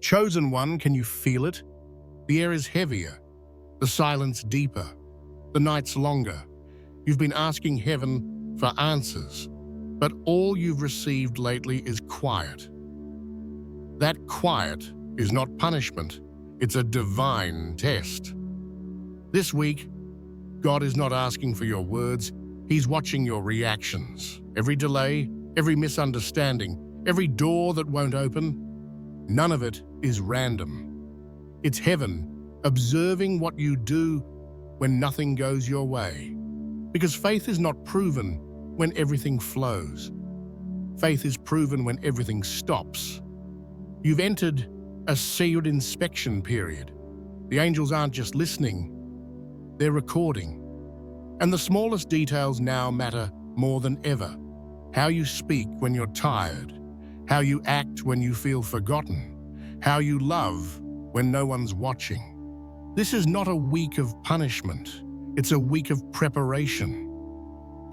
Chosen one, can you feel it? The air is heavier, the silence deeper, the nights longer. You've been asking heaven for answers, but all you've received lately is quiet. That quiet is not punishment, it's a divine test. This week, God is not asking for your words, He's watching your reactions. Every delay, every misunderstanding, every door that won't open, none of it is random. It's heaven observing what you do when nothing goes your way. Because faith is not proven when everything flows. Faith is proven when everything stops. You've entered a sealed inspection period. The angels aren't just listening, they're recording. And the smallest details now matter more than ever. How you speak when you're tired, how you act when you feel forgotten, how you love when no one's watching. This is not a week of punishment, it's a week of preparation.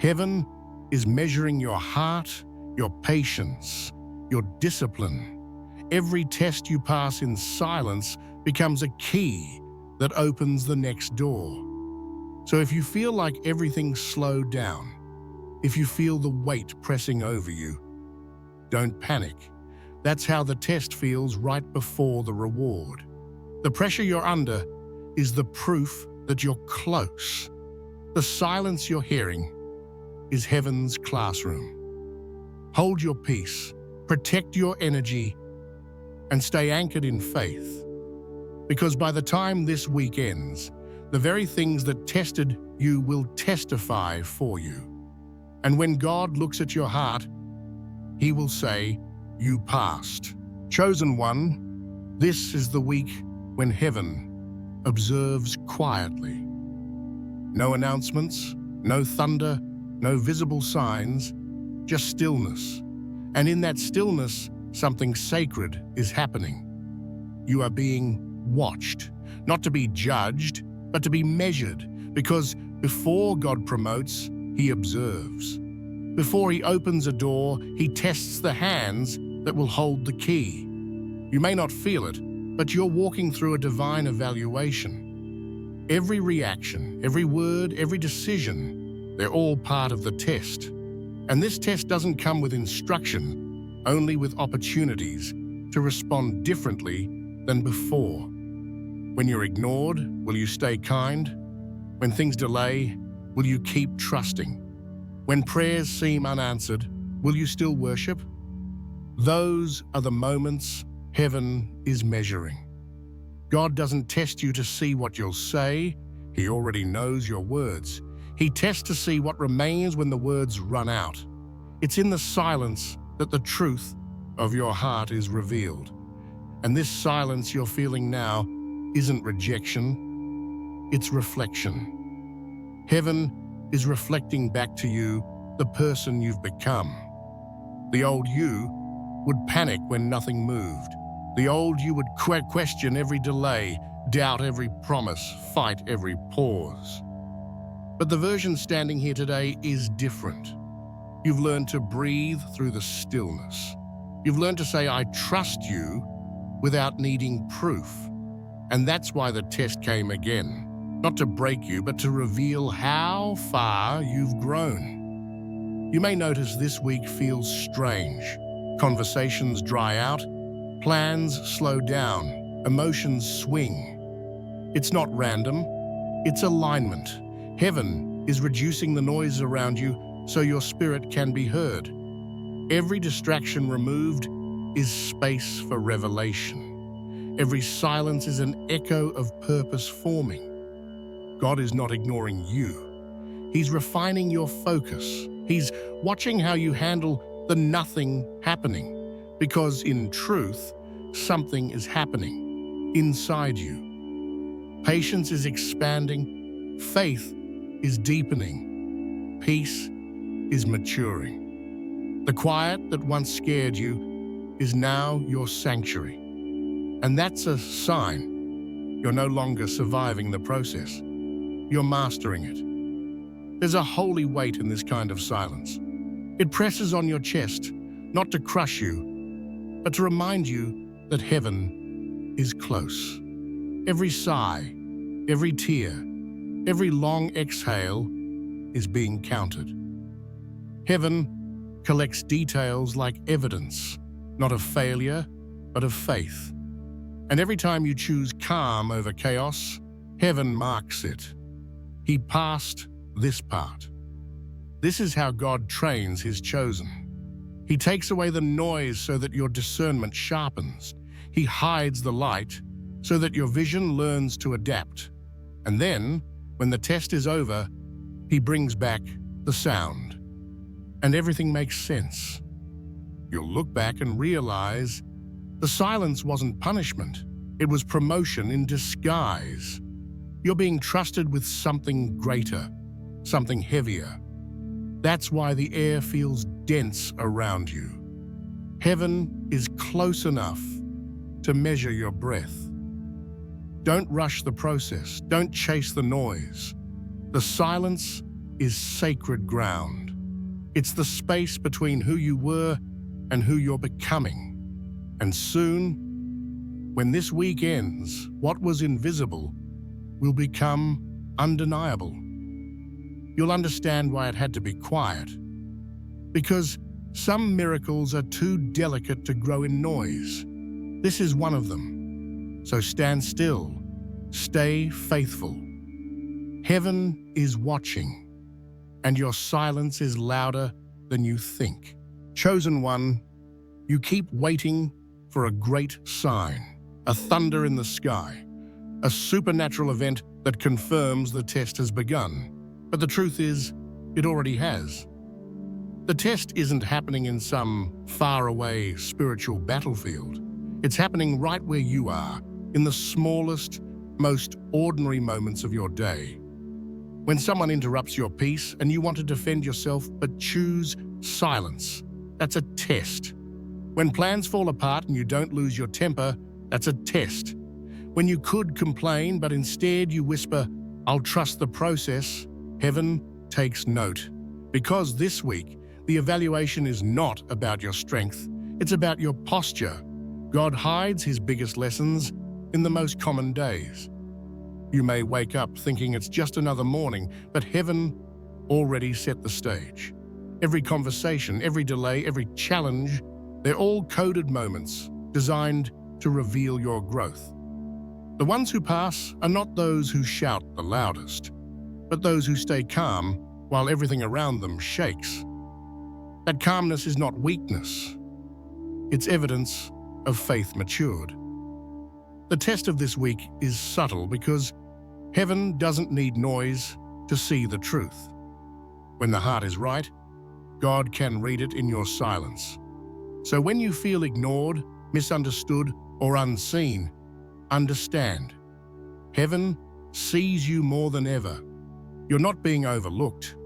Heaven is measuring your heart, your patience, your discipline. Every test you pass in silence becomes a key that opens the next door. So if you feel like everything's slowed down, if you feel the weight pressing over you, don't panic. That's how the test feels right before the reward. The pressure you're under is the proof that you're close. The silence you're hearing is heaven's classroom. Hold your peace, protect your energy, and stay anchored in faith. Because by the time this week ends, the very things that tested you will testify for you. And when God looks at your heart, He will say, "You passed." Chosen one, this is the week when heaven observes quietly. No announcements, no thunder, no visible signs, just stillness. And in that stillness, something sacred is happening. You are being watched, not to be judged, but to be measured, because before God promotes, He observes. Before He opens a door, He tests the hands that will hold the key. You may not feel it, but you're walking through a divine evaluation. Every reaction, every word, every decision, they're all part of the test. And this test doesn't come with instruction, only with opportunities to respond differently than before. When you're ignored, will you stay kind? When things delay, will you keep trusting? When prayers seem unanswered, will you still worship? Those are the moments heaven is measuring. God doesn't test you to see what you'll say. He already knows your words. He tests to see what remains when the words run out. It's in the silence that the truth of your heart is revealed. And this silence you're feeling now isn't rejection, it's reflection. Heaven is reflecting back to you the person you've become. The old you would panic when nothing moved. The old you would question every delay, doubt every promise, fight every pause. But the version standing here today is different. You've learned to breathe through the stillness. You've learned to say, "I trust you," without needing proof. And that's why the test came again. Not to break you, but to reveal how far you've grown. You may notice this week feels strange. Conversations dry out, plans slow down, emotions swing. It's not random, it's alignment. Heaven is reducing the noise around you so your spirit can be heard. Every distraction removed is space for revelation. Every silence is an echo of purpose forming. God is not ignoring you. He's refining your focus. He's watching how you handle the nothing happening. Because in truth, something is happening inside you. Patience is expanding. Faith is deepening. Peace is maturing. The quiet that once scared you is now your sanctuary. And that's a sign you're no longer surviving the process. You're mastering it. There's a holy weight in this kind of silence. It presses on your chest, not to crush you, but to remind you that heaven is close. Every sigh, every tear, every long exhale is being counted. Heaven collects details like evidence, not of failure, but of faith. And every time you choose calm over chaos, heaven marks it. He passed this part. This is how God trains his chosen. He takes away the noise so that your discernment sharpens. He hides the light so that your vision learns to adapt. And then, when the test is over, he brings back the sound. And everything makes sense. You'll look back and realize the silence wasn't punishment. It was promotion in disguise. You're being trusted with something greater, something heavier. That's why the air feels dense around you. Heaven is close enough to measure your breath. Don't rush the process. Don't chase the noise. The silence is sacred ground. It's the space between who you were and who you're becoming. And soon, when this week ends, what was invisible will become undeniable. You'll understand why it had to be quiet. Because some miracles are too delicate to grow in noise. This is one of them. So stand still. Stay faithful. Heaven is watching, and your silence is louder than you think. Chosen one, you keep waiting for a great sign, a thunder in the sky, a supernatural event that confirms the test has begun. But the truth is, it already has. The test isn't happening in some faraway spiritual battlefield. It's happening right where you are, in the smallest, most ordinary moments of your day. When someone interrupts your peace and you want to defend yourself but choose silence, that's a test. When plans fall apart and you don't lose your temper, that's a test. When you could complain but instead you whisper, "I'll trust the process," heaven takes note. Because this week, the evaluation is not about your strength, it's about your posture. God hides his biggest lessons in the most common days. You may wake up thinking it's just another morning, but heaven already set the stage. Every conversation, every delay, every challenge, they're all coded moments designed to reveal your growth. The ones who pass are not those who shout the loudest, but those who stay calm while everything around them shakes. That calmness is not weakness. It's evidence of faith matured. The test of this week is subtle because heaven doesn't need noise to see the truth. When the heart is right, God can read it in your silence. So when you feel ignored, misunderstood, or unseen, understand. Heaven sees you more than ever. You're not being overlooked.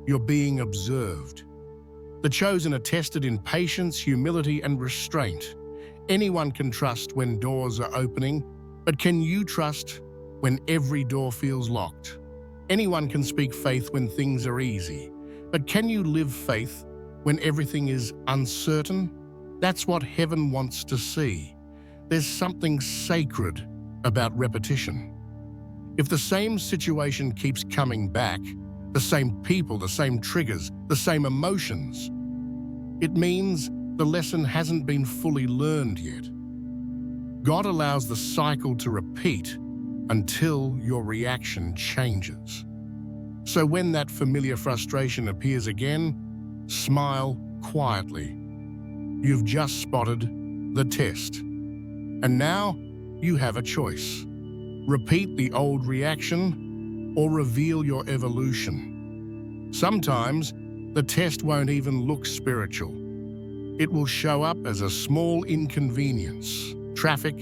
You're being observed. The chosen are tested in patience, humility, and restraint. Anyone can trust when doors are opening, but can you trust when every door feels locked? Anyone can speak faith when things are easy, but can you live faith when everything is uncertain? That's what heaven wants to see. There's something sacred about repetition. If the same situation keeps coming back, the same people, the same triggers, the same emotions, it means the lesson hasn't been fully learned yet. God allows the cycle to repeat until your reaction changes. So when that familiar frustration appears again, smile quietly. You've just spotted the test. And now you have a choice. Repeat the old reaction or reveal your evolution. Sometimes the test won't even look spiritual. It will show up as a small inconvenience, traffic,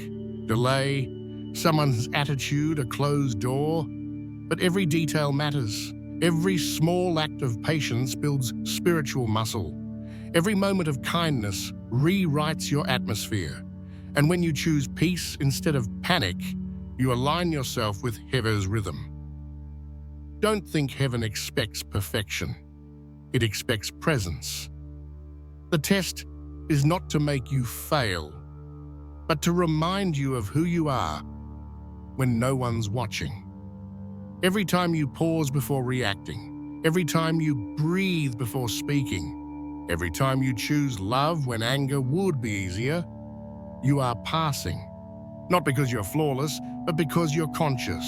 delay, someone's attitude, a closed door. But every detail matters. Every small act of patience builds spiritual muscle. Every moment of kindness rewrites your atmosphere. And when you choose peace instead of panic, you align yourself with heaven's rhythm. Don't think heaven expects perfection. It expects presence. The test is not to make you fail. but to remind you of who you are when no one's watching. Every time you pause before reacting, every time you breathe before speaking, every time you choose love when anger would be easier, you are passing. Not because you're flawless, but because you're conscious.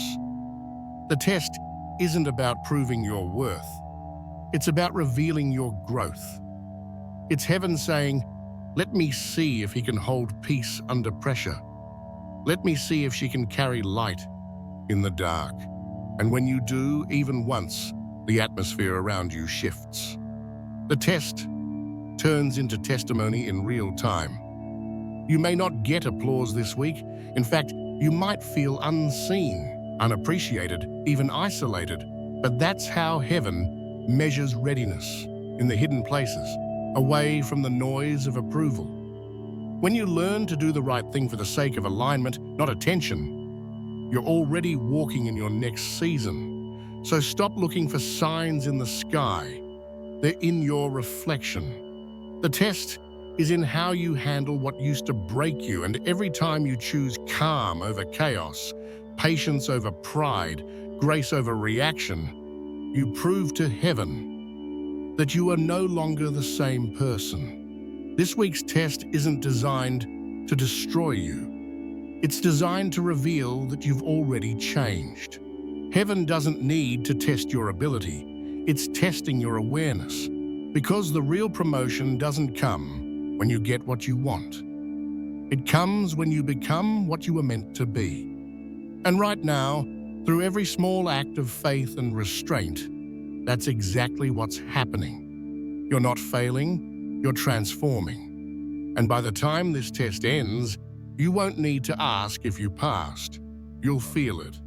The test isn't about proving your worth. It's about revealing your growth. It's heaven saying, let me see if he can hold peace under pressure. Let me see if she can carry light in the dark. And when you do, even once, the atmosphere around you shifts. The test turns into testimony in real time. You may not get applause this week. In fact, you might feel unseen, unappreciated, even isolated. But that's how heaven measures readiness, in the hidden places, away from the noise of approval. When you learn to do the right thing for the sake of alignment, not attention, you're already walking in your next season. So stop looking for signs in the sky. They're in your reflection. The test is in how you handle what used to break you, and every time you choose calm over chaos, patience over pride, grace over reaction, you prove to heaven that you are no longer the same person. This week's test isn't designed to destroy you. It's designed to reveal that you've already changed. Heaven doesn't need to test your ability. It's testing your awareness. Because the real promotion doesn't come when you get what you want. It comes when you become what you were meant to be. And right now, through every small act of faith and restraint, that's exactly what's happening. You're not failing, you're transforming. And by the time this test ends, you won't need to ask if you passed. You'll feel it.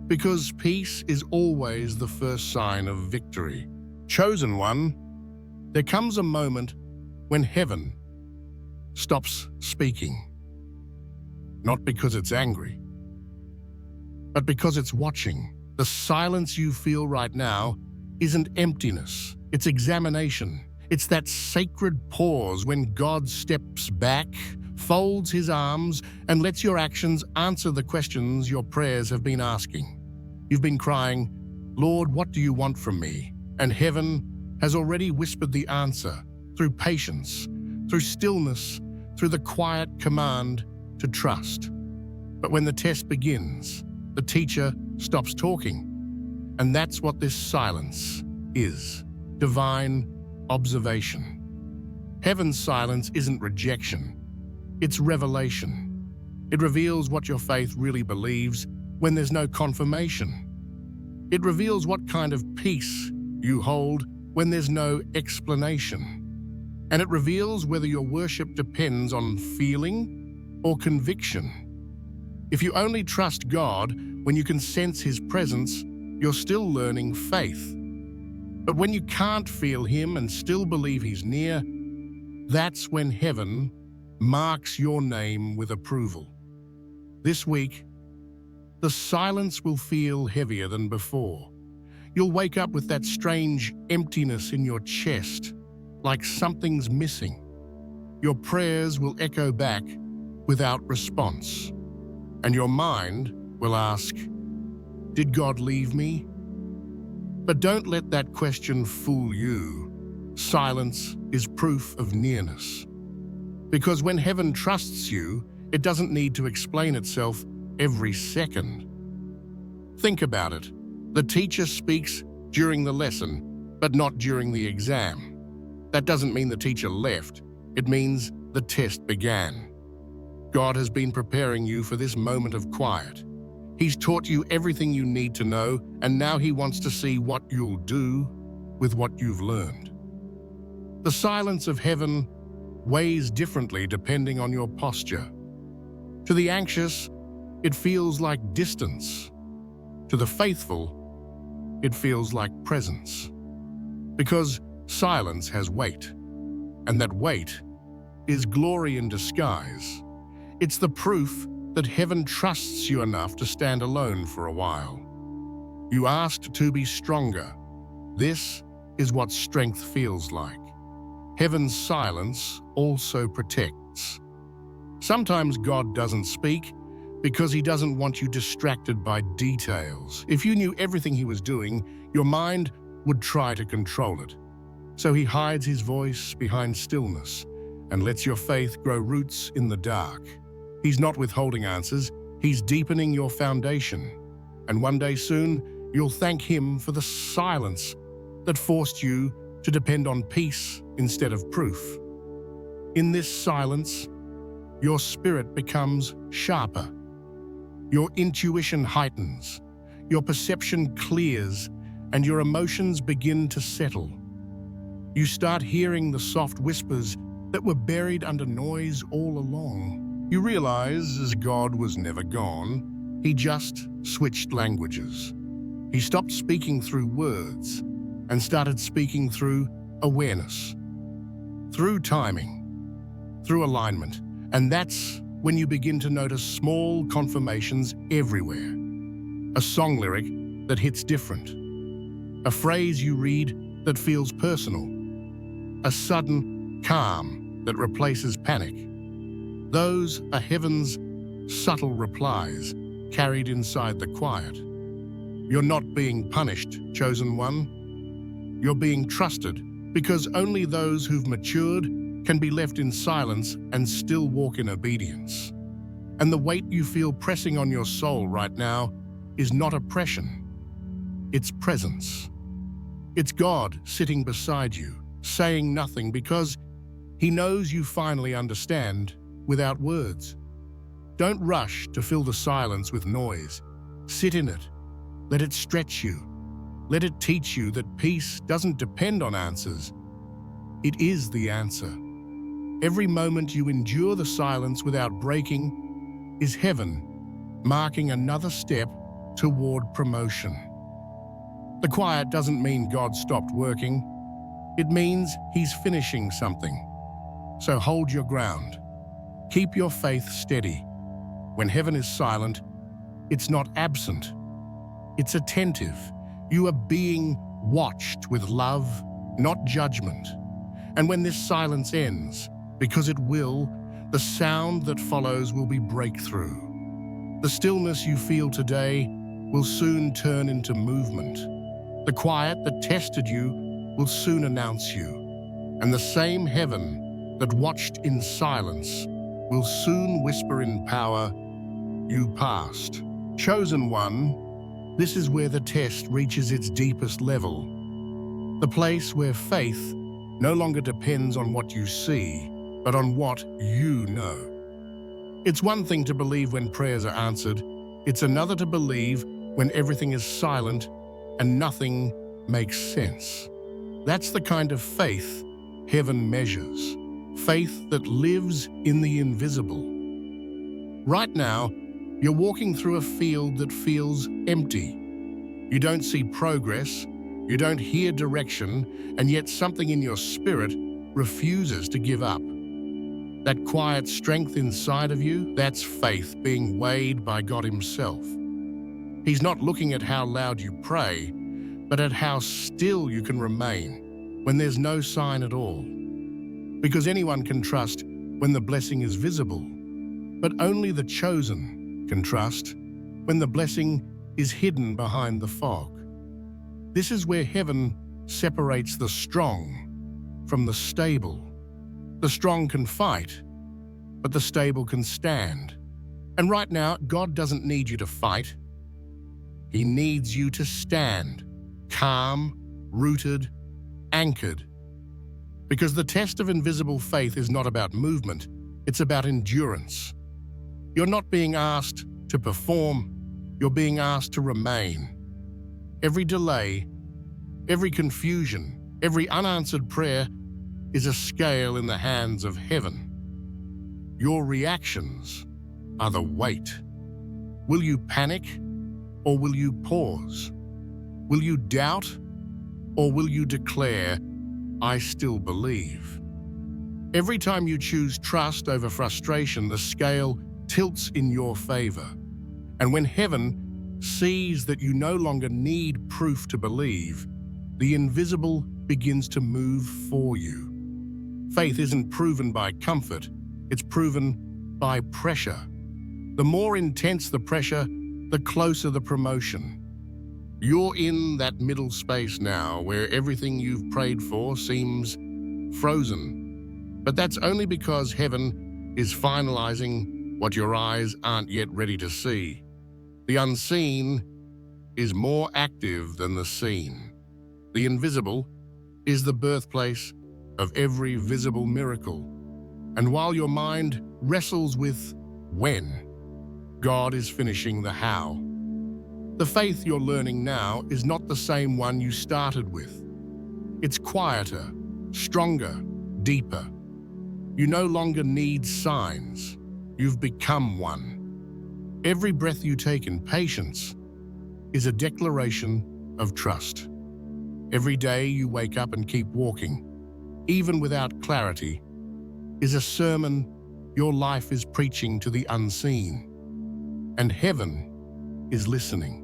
Because peace is always the first sign of victory. Chosen one, there comes a moment when heaven stops speaking. Not because it's angry, but because it's watching. The silence you feel right now isn't emptiness, it's examination. It's that sacred pause when God steps back, folds his arms, and lets your actions answer the questions your prayers have been asking. You've been crying, Lord, what do you want from me? And heaven has already whispered the answer through patience, through stillness, through the quiet command to trust. But when the test begins, the teacher stops talking. And that's what this silence is, divine observation. Heaven's silence isn't rejection, it's revelation. It reveals what your faith really believes when there's no confirmation. It reveals what kind of peace you hold when there's no explanation. And it reveals whether your worship depends on feeling or conviction. If you only trust God when you can sense his presence, you're still learning faith. But when you can't feel him and still believe he's near, that's when heaven marks your name with approval. This week, the silence will feel heavier than before. You'll wake up with that strange emptiness in your chest, like something's missing. Your prayers will echo back without response. And your mind will ask, did God leave me? But don't let that question fool you. Silence is proof of nearness. Because when heaven trusts you, it doesn't need to explain itself every second. Think about it. The teacher speaks during the lesson, but not during the exam. That doesn't mean the teacher left. It means the test began. God has been preparing you for this moment of quiet. He's taught you everything you need to know, and now he wants to see what you'll do with what you've learned. The silence of heaven weighs differently depending on your posture. To the anxious, it feels like distance. To the faithful, it feels like presence. Because silence has weight, and that weight is glory in disguise. It's the proof that heaven trusts you enough to stand alone for a while. You asked to be stronger. This is what strength feels like. Heaven's silence also protects. Sometimes God doesn't speak because he doesn't want you distracted by details. If you knew everything he was doing, your mind would try to control it. So he hides his voice behind stillness and lets your faith grow roots in the dark. He's not withholding answers, he's deepening your foundation. And one day soon, you'll thank him for the silence that forced you to depend on peace instead of proof. In this silence, your spirit becomes sharper. Your intuition heightens, your perception clears, and your emotions begin to settle. You start hearing the soft whispers that were buried under noise all along. You realize as God was never gone, he just switched languages. He stopped speaking through words and started speaking through awareness, through timing, through alignment. And that's when you begin to notice small confirmations everywhere. A song lyric that hits different. A phrase you read that feels personal. A sudden calm that replaces panic. Those are heaven's subtle replies carried inside the quiet. You're not being punished, chosen one. You're being trusted because only those who've matured can be left in silence and still walk in obedience. And the weight you feel pressing on your soul right now is not oppression. It's presence. It's God sitting beside you, saying nothing because he knows you finally understand without words. Don't rush to fill the silence with noise. Sit in it. Let it stretch you. Let it teach you that peace doesn't depend on answers. It is the answer. Every moment you endure the silence without breaking is heaven, marking another step toward promotion. The quiet doesn't mean God stopped working. It means he's finishing something. So hold your ground. Keep your faith steady. When heaven is silent, it's not absent. It's attentive. You are being watched with love, not judgment. And when this silence ends, because it will, the sound that follows will be breakthrough. The stillness you feel today will soon turn into movement. The quiet that tested you will soon announce you. And the same heaven that watched in silence will soon whisper in power, "You passed." Chosen one, this is where the test reaches its deepest level. The place where faith no longer depends on what you see, but on what you know. It's one thing to believe when prayers are answered. It's another to believe when everything is silent and nothing makes sense. That's the kind of faith heaven measures. Faith that lives in the invisible. Right now, you're walking through a field that feels empty. You don't see progress, you don't hear direction, and yet something in your spirit refuses to give up. That quiet strength inside of you, that's faith being weighed by God himself. He's not looking at how loud you pray, but at how still you can remain when there's no sign at all. Because anyone can trust when the blessing is visible, but only the chosen can trust when the blessing is hidden behind the fog. This is where heaven separates the strong from the stable. The strong can fight, but the stable can stand. And right now, God doesn't need you to fight. He needs you to stand, calm, rooted, anchored. Because the test of invisible faith is not about movement, it's about endurance. You're not being asked to perform, you're being asked to remain. Every delay, every confusion, every unanswered prayer is a scale in the hands of heaven. Your reactions are the weight. Will you panic or will you pause? Will you doubt or will you declare, "I still believe"? Every time you choose trust over frustration, the scale tilts in your favor. And when heaven sees that you no longer need proof to believe, the invisible begins to move for you. Faith isn't proven by comfort, it's proven by pressure. The more intense the pressure, the closer the promotion. You're in that middle space now where everything you've prayed for seems frozen. But that's only because heaven is finalizing what your eyes aren't yet ready to see. The unseen is more active than the seen. The invisible is the birthplace of every visible miracle. And while your mind wrestles with when, God is finishing the how. The faith you're learning now is not the same one you started with. It's quieter, stronger, deeper. You no longer need signs. You've become one. Every breath you take in patience is a declaration of trust. Every day you wake up and keep walking, even without clarity, is a sermon your life is preaching to the unseen. And heaven is listening.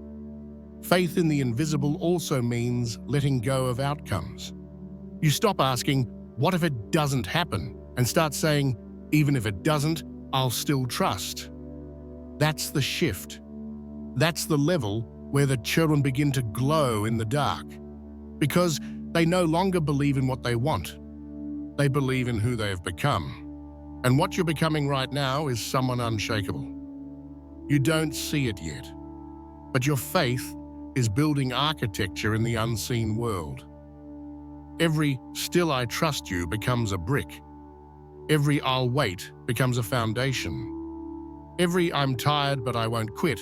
Faith in the invisible also means letting go of outcomes. You stop asking, what if it doesn't happen? And start saying, even if it doesn't, I'll still trust. That's the shift. That's the level where the children begin to glow in the dark. Because they no longer believe in what they want. They believe in who they have become. And what you're becoming right now is someone unshakable. You don't see it yet, but your faith is building architecture in the unseen world. Every "still I trust you" becomes a brick. Every "I'll wait" becomes a foundation. Every "I'm tired but I won't quit"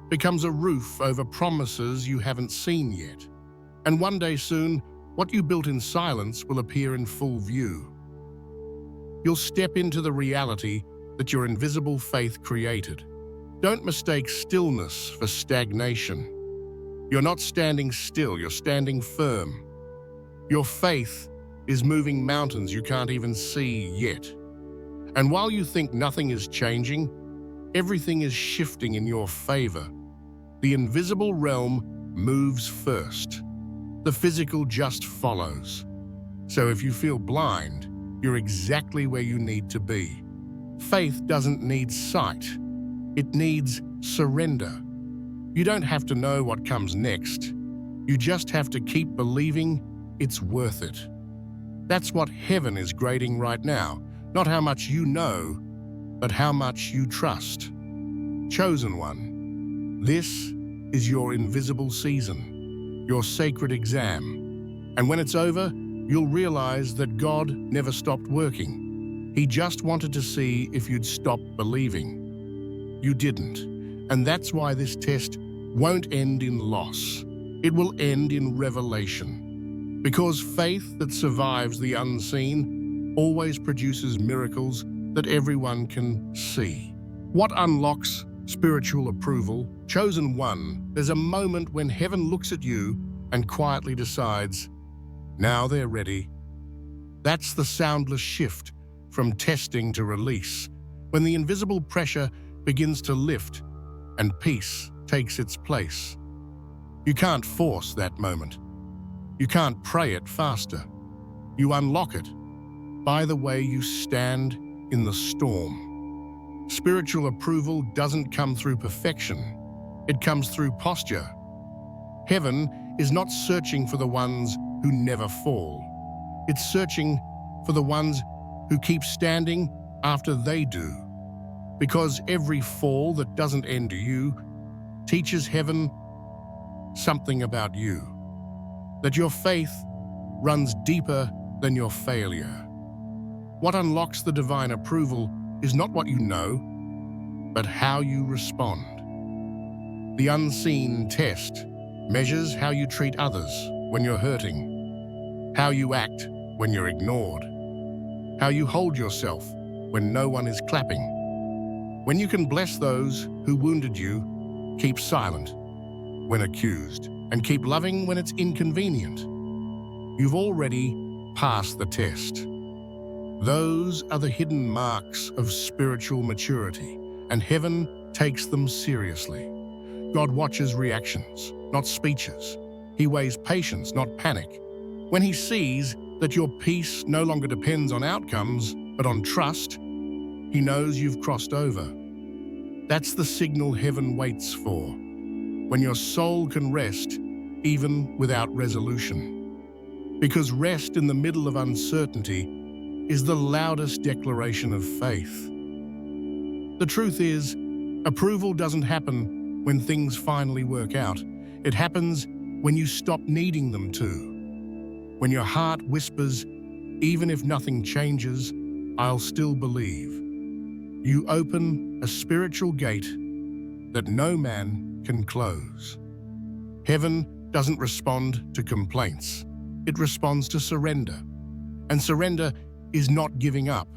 becomes a roof over promises you haven't seen yet. And one day soon, what you built in silence will appear in full view. You'll step into the reality that your invisible faith created. Don't mistake stillness for stagnation. You're not standing still, you're standing firm. Your faith is moving mountains you can't even see yet. And while you think nothing is changing, everything is shifting in your favor. The invisible realm moves first. The physical just follows. So if you feel blind, you're exactly where you need to be. Faith doesn't need sight. It needs surrender. You don't have to know what comes next. You just have to keep believing it's worth it. That's what heaven is grading right now. Not how much you know, but how much you trust. Chosen one, this is your invisible season. Your sacred exam. And when it's over, you'll realize that God never stopped working. He just wanted to see if you'd stop believing. You didn't. And that's why this test won't end in loss. It will end in revelation. Because faith that survives the unseen always produces miracles that everyone can see. What unlocks spiritual approval? Chosen one, there's a moment when heaven looks at you and quietly decides, now they're ready. That's the soundless shift from testing to release, when the invisible pressure begins to lift and peace takes its place. You can't force that moment. You can't pray it faster. You unlock it by the way you stand in the storm. Spiritual approval doesn't come through perfection. It comes through posture. Heaven is not searching for the ones who never fall. It's searching for the ones who keep standing after they do. Because every fall that doesn't end you teaches heaven something about you. That your faith runs deeper than your failure. What unlocks the divine approval is not what you know, but how you respond. The unseen test measures how you treat others when you're hurting, how you act when you're ignored, how you hold yourself when no one is clapping. When you can bless those who wounded you, keep silent when accused, and keep loving when it's inconvenient. You've already passed the test. Those are the hidden marks of spiritual maturity, and heaven takes them seriously. God watches reactions, not speeches. He weighs patience, not panic. When he sees that your peace no longer depends on outcomes, but on trust, He knows you've crossed over. That's the signal heaven waits for, when your soul can rest even without resolution. Because rest in the middle of uncertainty is the loudest declaration of faith. The truth is, approval doesn't happen when things finally work out. It happens when you stop needing them to. When your heart whispers, even if nothing changes, I'll still believe. You open a spiritual gate that no man can close. Heaven doesn't respond to complaints. It responds to surrender. And surrender is not giving up.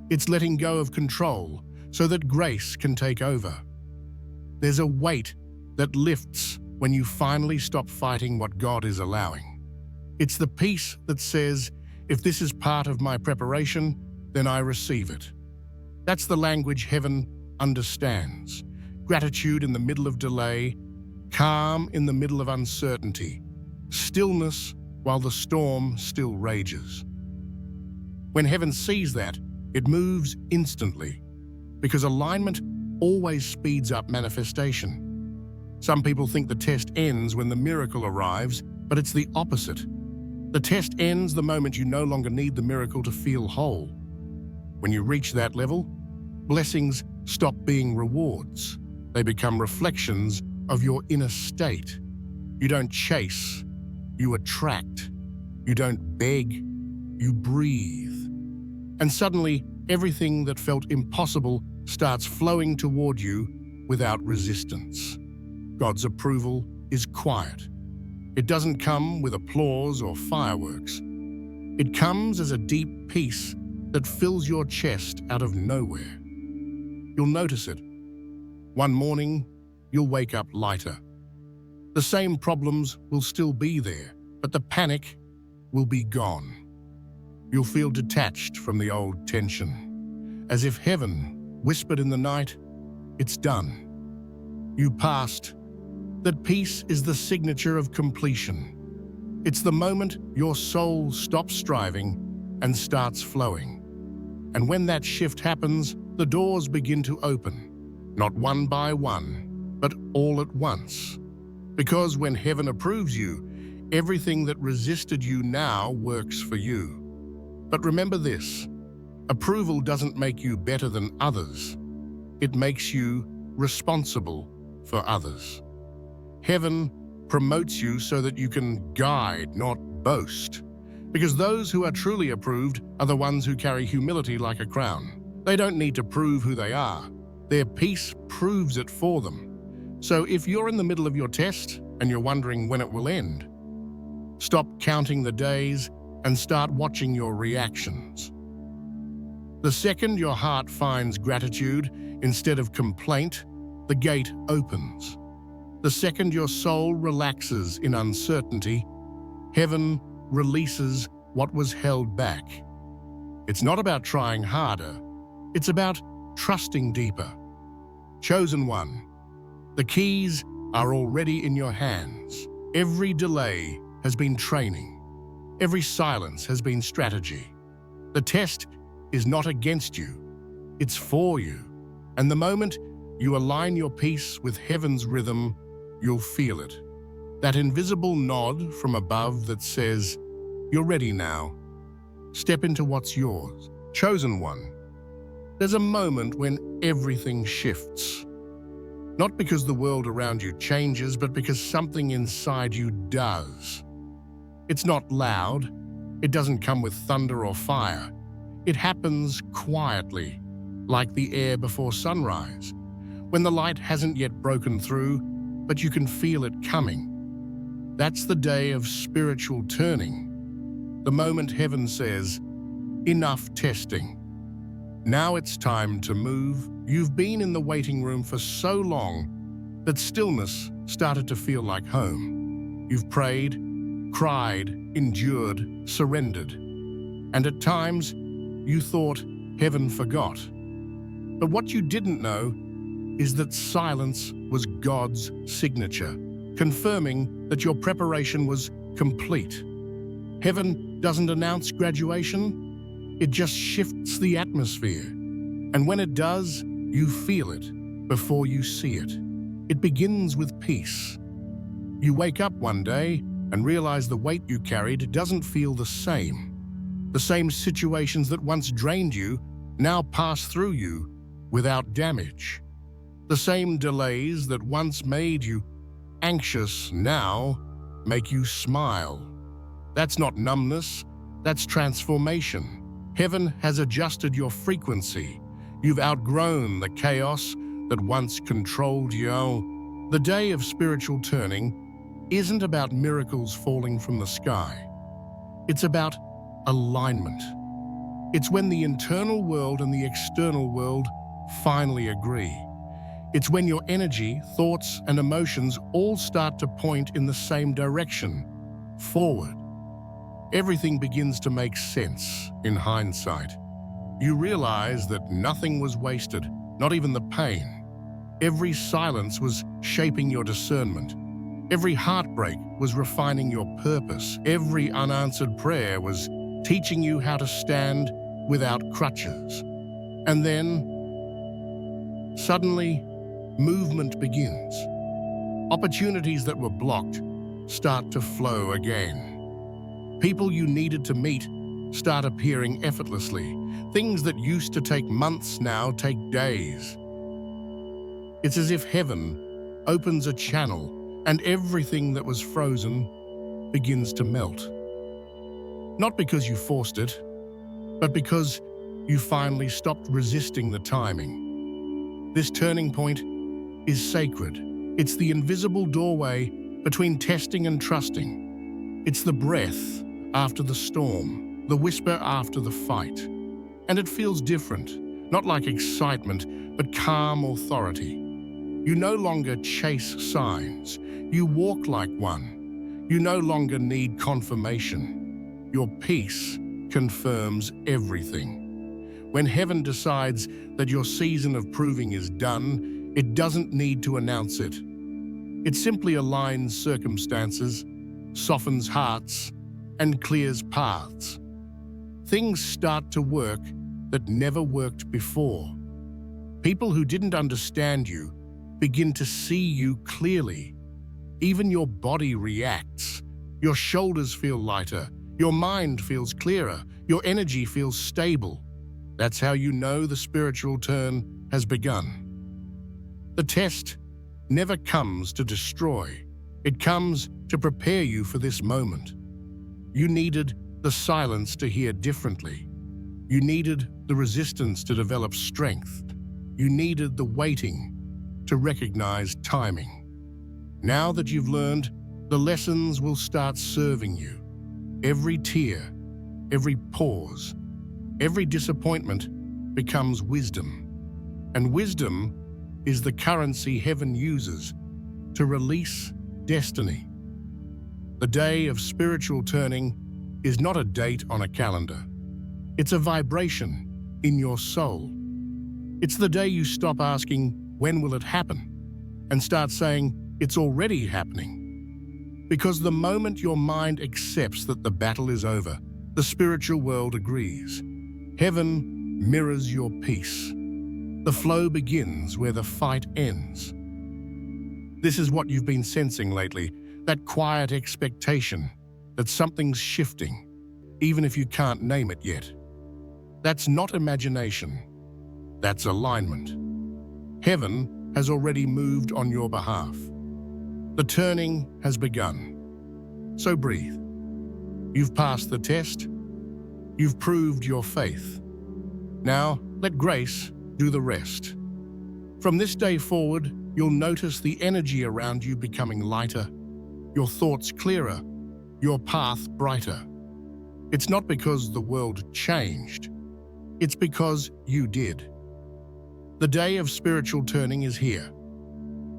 It's letting go of control so that grace can take over. There's a weight that lifts when you finally stop fighting what God is allowing. It's the peace that says, if this is part of my preparation, then I receive it. That's the language heaven understands. Gratitude in the middle of delay, calm in the middle of uncertainty, stillness while the storm still rages. When heaven sees that, it moves instantly, because alignment always speeds up manifestation. Some people think the test ends when the miracle arrives, but it's the opposite. The test ends the moment you no longer need the miracle to feel whole. When you reach that level, blessings stop being rewards. They become reflections of your inner state. You don't chase, you attract. You don't beg, you breathe. And suddenly, everything that felt impossible starts flowing toward you without resistance. God's approval is quiet. It doesn't come with applause or fireworks. It comes as a deep peace that fills your chest out of nowhere. You'll notice it. One morning, you'll wake up lighter. The same problems will still be there, but the panic will be gone. You'll feel detached from the old tension, as if heaven whispered in the night, it's done. You passed. That peace is the signature of completion. It's the moment your soul stops striving and starts flowing. And when that shift happens, the doors begin to open, not one by one, but all at once. Because when heaven approves you, everything that resisted you now works for you. But remember this, approval doesn't make you better than others. It makes you responsible for others. Heaven promotes you so that you can guide, not boast. Because those who are truly approved are the ones who carry humility like a crown. They don't need to prove who they are. Their peace proves it for them. So if you're in the middle of your test and you're wondering when it will end, stop counting the days and start watching your reactions. The second your heart finds gratitude instead of complaint, the gate opens. The second your soul relaxes in uncertainty, heaven releases what was held back. It's not about trying harder. It's about trusting deeper. Chosen one, the keys are already in your hands. Every delay has been training. Every silence has been strategy. The test is not against you. It's for you. And the moment you align your peace with heaven's rhythm, you'll feel it. That invisible nod from above that says, you're ready now. Step into what's yours. Chosen one. There's a moment when everything shifts. Not because the world around you changes, but because something inside you does. It's not loud. It doesn't come with thunder or fire. It happens quietly, like the air before sunrise, when the light hasn't yet broken through, but you can feel it coming. That's the day of spiritual turning. The moment heaven says, enough testing. Now it's time to move. You've been in the waiting room for so long that stillness started to feel like home. You've prayed, cried, endured, surrendered. And at times, you thought heaven forgot. But what you didn't know is that silence was God's signature, confirming that your preparation was complete. Heaven doesn't announce graduation, it just shifts the atmosphere. And when it does, you feel it before you see it. It begins with peace. You wake up one day and realize the weight you carried doesn't feel the same. The same situations that once drained you now pass through you without damage. The same delays that once made you anxious now make you smile. That's not numbness, that's transformation. Heaven has adjusted your frequency. You've outgrown the chaos that once controlled you. The day of spiritual turning isn't about miracles falling from the sky. It's about alignment. It's when the internal world and the external world finally agree. It's when your energy, thoughts, and emotions all start to point in the same direction, forward. Everything begins to make sense in hindsight. You realize that nothing was wasted, not even the pain. Every silence was shaping your discernment. Every heartbreak was refining your purpose. Every unanswered prayer was teaching you how to stand without crutches. And then, suddenly, movement begins. Opportunities that were blocked start to flow again. People you needed to meet start appearing effortlessly. Things that used to take months now take days. It's as if heaven opens a channel and everything that was frozen begins to melt. Not because you forced it, but because you finally stopped resisting the timing. This turning point is sacred. It's the invisible doorway between testing and trusting. It's the breath after the storm, the whisper after the fight. And it feels different, not like excitement, but calm authority. You no longer chase signs. You walk like one. You no longer need confirmation. Your peace confirms everything. When heaven decides that your season of proving is done, it doesn't need to announce it. It simply aligns circumstances, softens hearts, and clears paths. Things start to work that never worked before. People who didn't understand you begin to see you clearly. Even your body reacts. Your shoulders feel lighter. Your mind feels clearer. Your energy feels stable. That's how you know the spiritual turn has begun. The test never comes to destroy. It comes to prepare you for this moment. You needed the silence to hear differently. You needed the resistance to develop strength. You needed the waiting to recognize timing. Now that you've learned, the lessons will start serving you. Every tear, every pause, every disappointment becomes wisdom. And wisdom is the currency heaven uses to release destiny. The day of spiritual turning is not a date on a calendar. It's a vibration in your soul. It's the day you stop asking, when will it happen? And start saying, it's already happening. Because the moment your mind accepts that the battle is over, the spiritual world agrees. Heaven mirrors your peace. The flow begins where the fight ends. This is what you've been sensing lately, that quiet expectation that something's shifting, even if you can't name it yet. That's not imagination. That's alignment. Heaven has already moved on your behalf. The turning has begun. So breathe. You've passed the test. You've proved your faith. Now, let grace do the rest. From this day forward, you'll notice the energy around you becoming lighter, your thoughts clearer, your path brighter. It's not because the world changed. It's because you did. The day of spiritual turning is here,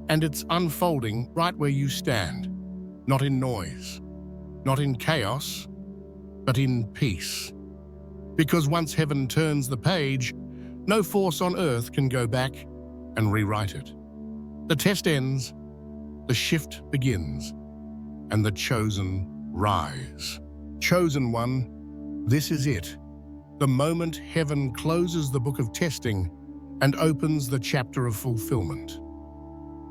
and it's unfolding right where you stand, not in noise, not in chaos, but in peace. Because once heaven turns the page, no force on earth can go back and rewrite it. The test ends, the shift begins, and the chosen rise. Chosen one, this is it. The moment heaven closes the book of testing, and opens the chapter of fulfillment.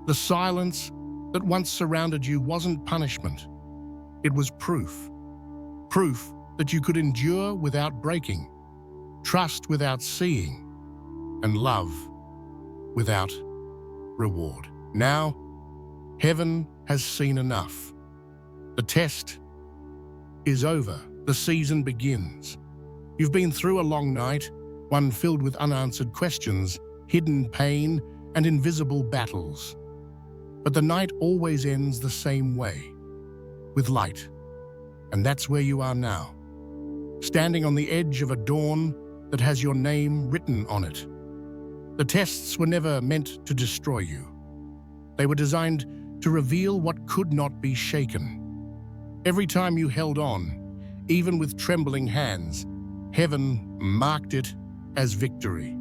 The silence that once surrounded you wasn't punishment. It was proof. Proof that you could endure without breaking, trust without seeing, and love without reward. Now, heaven has seen enough. The test is over. The season begins. You've been through a long night, one filled with unanswered questions, hidden pain, and invisible battles. But the night always ends the same way, with light. And that's where you are now, standing on the edge of a dawn that has your name written on it. The tests were never meant to destroy you. They were designed to reveal what could not be shaken. Every time you held on, even with trembling hands, heaven marked it as victory.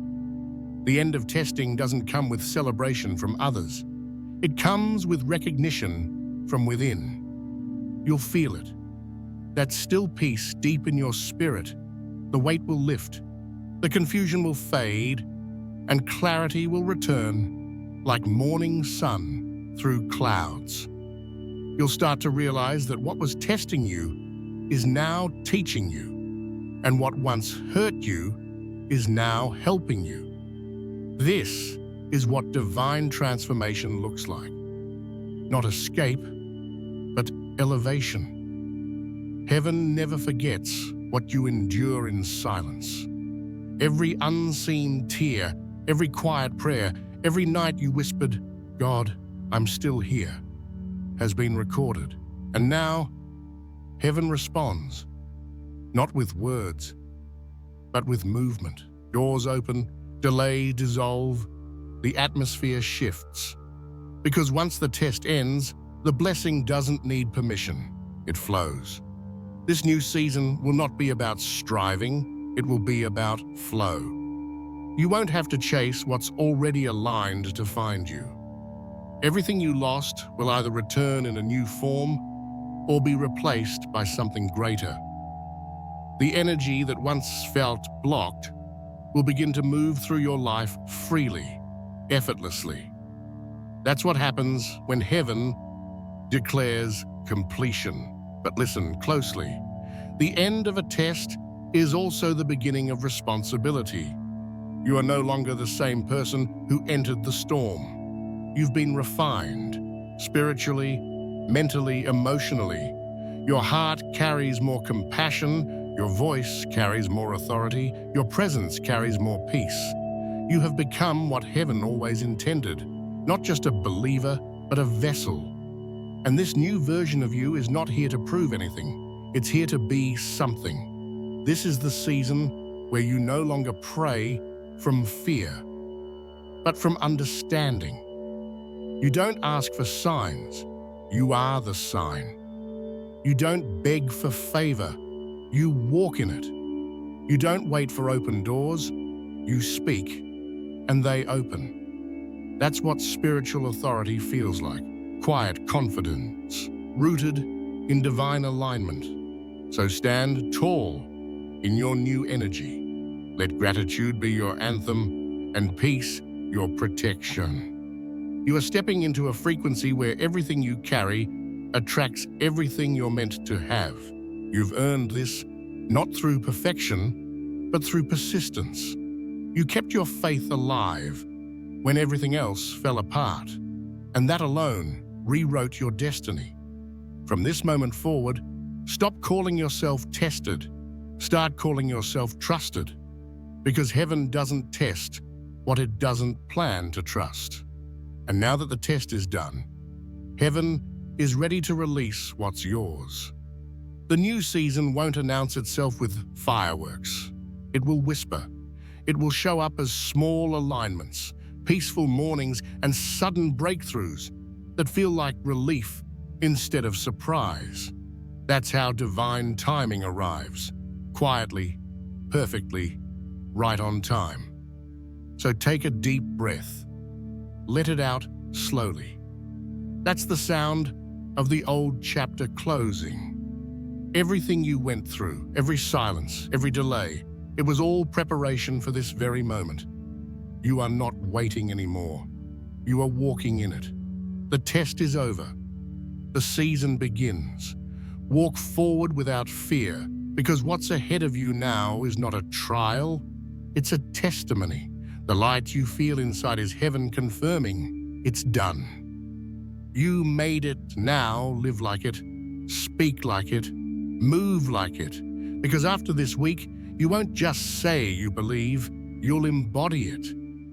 The end of testing doesn't come with celebration from others. It comes with recognition from within. You'll feel it. That still peace deep in your spirit. The weight will lift, the confusion will fade, and clarity will return like morning sun through clouds. You'll start to realize that what was testing you is now teaching you, and what once hurt you is now helping you. This is what divine transformation looks like. Not escape, but elevation. Heaven never forgets what you endure in silence. Every unseen tear, every quiet prayer, every night you whispered, "God, I'm still here," has been recorded. And now, heaven responds, not with words, but with movement. Doors open, delay, dissolve, the atmosphere shifts. Because once the test ends, the blessing doesn't need permission, it flows. This new season will not be about striving, it will be about flow. You won't have to chase what's already aligned to find you. Everything you lost will either return in a new form or be replaced by something greater. The energy that once felt blocked will begin to move through your life freely, effortlessly. That's what happens when heaven declares completion. But listen closely. The end of a test is also the beginning of responsibility. You are no longer the same person who entered the storm. You've been refined, spiritually, mentally, emotionally. Your heart carries more compassion, your voice carries more authority, your presence carries more peace. You have become what heaven always intended, not just a believer, but a vessel. And this new version of you is not here to prove anything. It's here to be something. This is the season where you no longer pray from fear, but from understanding. You don't ask for signs. You are the sign. You don't beg for favor. You walk in it. You don't wait for open doors. You speak, and they open. That's what spiritual authority feels like. Quiet confidence, rooted in divine alignment. So stand tall in your new energy. Let gratitude be your anthem and peace your protection. You are stepping into a frequency where everything you carry attracts everything you're meant to have. You've earned this not through perfection, but through persistence. You kept your faith alive when everything else fell apart, and that alone rewrote your destiny. From this moment forward, stop calling yourself tested. Start calling yourself trusted. Because heaven doesn't test what it doesn't plan to trust. And now that the test is done, heaven is ready to release what's yours. The new season won't announce itself with fireworks. It will whisper. It will show up as small alignments, peaceful mornings, and sudden breakthroughs that feel like relief instead of surprise. That's how divine timing arrives, quietly, perfectly, right on time. So take a deep breath. Let it out slowly. That's the sound of the old chapter closing. Everything you went through, every silence, every delay, it was all preparation for this very moment. You are not waiting anymore. You are walking in it. The test is over. The season begins. Walk forward without fear, because what's ahead of you now is not a trial, it's a testimony. The light you feel inside is heaven confirming it's done. You made it. Now live like it, speak like it, move like it. Because after this week, you won't just say you believe, you'll embody it.